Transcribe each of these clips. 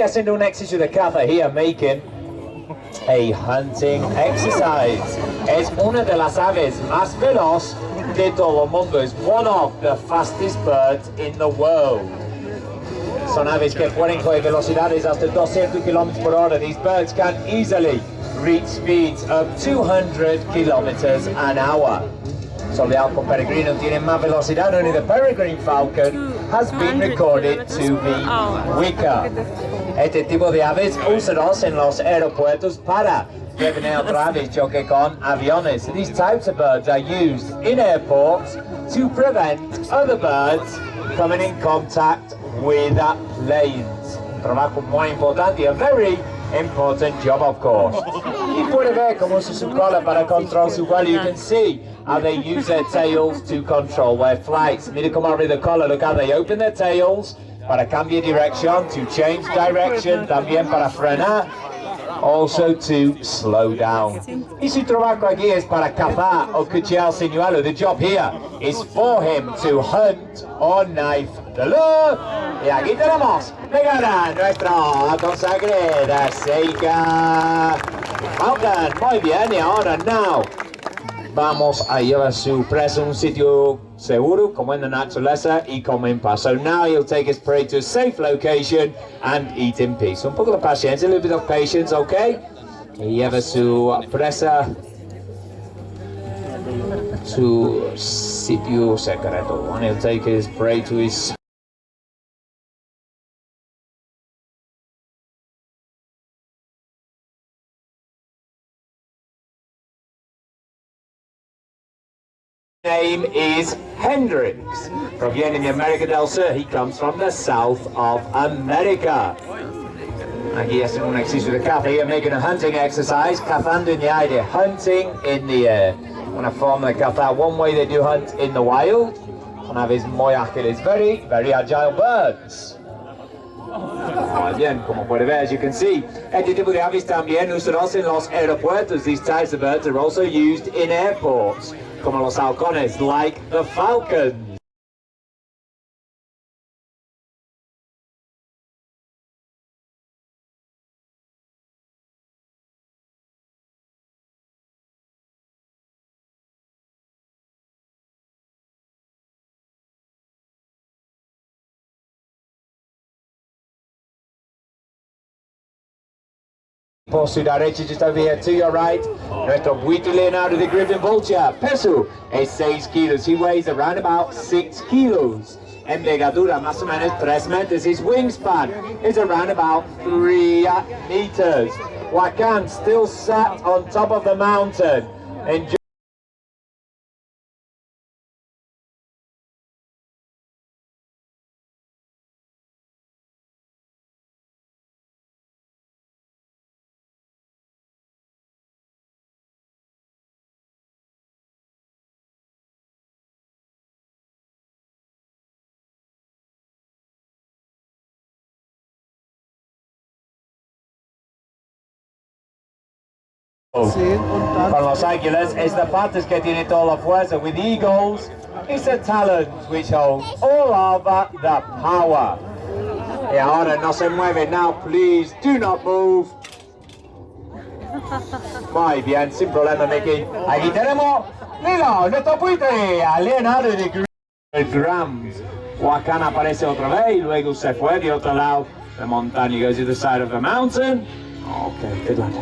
Haciendo un ejercicio de caza here, making a hunting exercise. Es una de las aves más veloz de todo el mundo. Es one of the fastest birds in the world. Son aves que pueden coger velocidades hasta 200 km/h. These birds can easily reach speeds of 200 km/h. So the halcón peregrino tiene más velocidad. Only the peregrine falcon has been recorded to be quicker. Este tipo de aves usados en los aeropuertos para prevenir otra choque con aviones. These types of birds are used in airports to prevent other birds coming in contact with planes. Un trabajo muy importante, a very important job, of course. Y puede ver cómo usa su cola para controlar su vuelo. You can see how they use their tails to control their flights. Mira cómo abre la cola. Look how they open their tails para cambiar dirección, to change direction, también para frenar, also to slow down. Y su trabajo aquí es para cazar o cuchillar el señuelo. The job here is for him to hunt or knife the lure. Y aquí tenemos nuestra consagrada Seika Falcon. Muy bien, y ahora vamos a llevar su presa a un sitio seguro, como en la naturaleza y como en paz. So now he'll take his prey to a safe location and eat in peace. Un poco de paciencia, a little bit of patience, okay? Y lleva su presa a su sitio secreto. And he'll take his prey to his name is Hendrix. Proviene de América del Sur. He comes from the South of America. Aquí hacen un ejercicio de caza. Here making a hunting exercise. Cazando en el aire. Hunting in the air. Una forma de cazar. One way they do hunt in the wild. Son aves muy ágiles. Very, very agile birds. Muy bien, como puede ver, as you can see. Este tipo de aves también usados en los aeropuertos. These types of birds are also used in airports, como los halcones, like the falcon. Por su derecha, just over here to your right, nuestro buito Leonardo the Griffon Vulture. Peso es 6 kilos. He weighs around about 6 kilos. Envergadura, más o menos 3 metros. His wingspan is around about 3 meters. Huacán still sat on top of the mountain. Con los águilas es la parte que tiene toda la fuerza. With eagles, it's the talons which hold all of the power. Y ahora no se mueve. Now, please do not move. Muy bien, sin problema, Mickey. Aquí tenemos, mira, nuestro buitre, a Leonardo de Grams. Huacán aparece otra vez y luego se fue de otro lado. The montaña goes to the side of the mountain. Okay, good lad.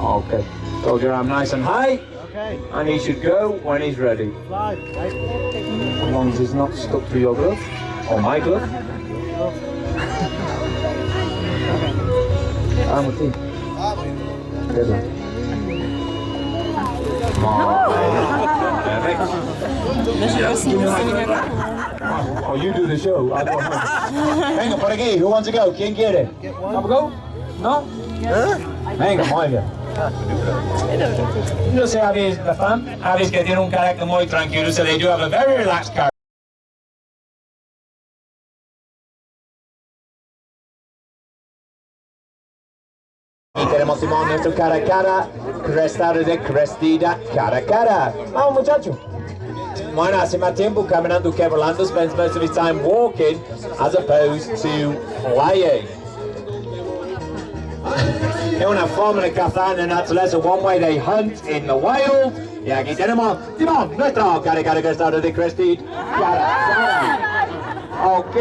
Okay, hold your arm nice and high. Okay. And he should go when he's ready. As long as he's not stuck to your glove, or my glove. I'm with you. Good lad. Oh, you do the show. I'll go home. Venga, por aquí. Who wants to go? ¿Quién quiere? ¿Vamos a go? ¿No? Venga, muy bien. No sé, aves, la fan, aves que tienen un carácter muy tranquilo, so they do have a very relaxed character. Y tenemos Simón, nuestro cara a cara, crestado de crestida cara a cara. Vamos, muchacho. Bueno, hace más tiempo caminando que volando, spends most of his time walking as opposed to flying. es una forma de cazar en la naturaleza, one way they hunt in the wild. Y aquí tenemos, Timón, nuestro caricaturista de Crested. Ok,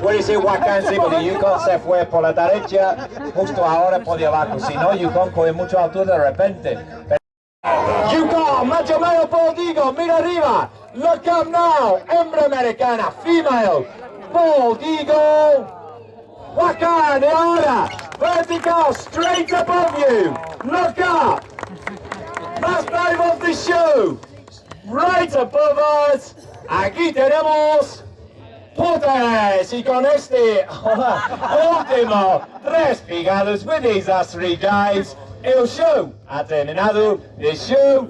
puede ser Huacán, sí, porque Yukon se fue por la derecha, justo ahora por debajo. Si no, Yukon coge mucha altura de repente. Yukon, macho male Bald Eagle, mira arriba. Look up now, hembra americana, female. Bald Eagle. Huacán, y ahora, vertical, straight above you. Look up. Last dive of the show. Right above us. Aquí tenemos Potes. Y con este último 3 picados with these last 3 dives, el show ha terminado. The show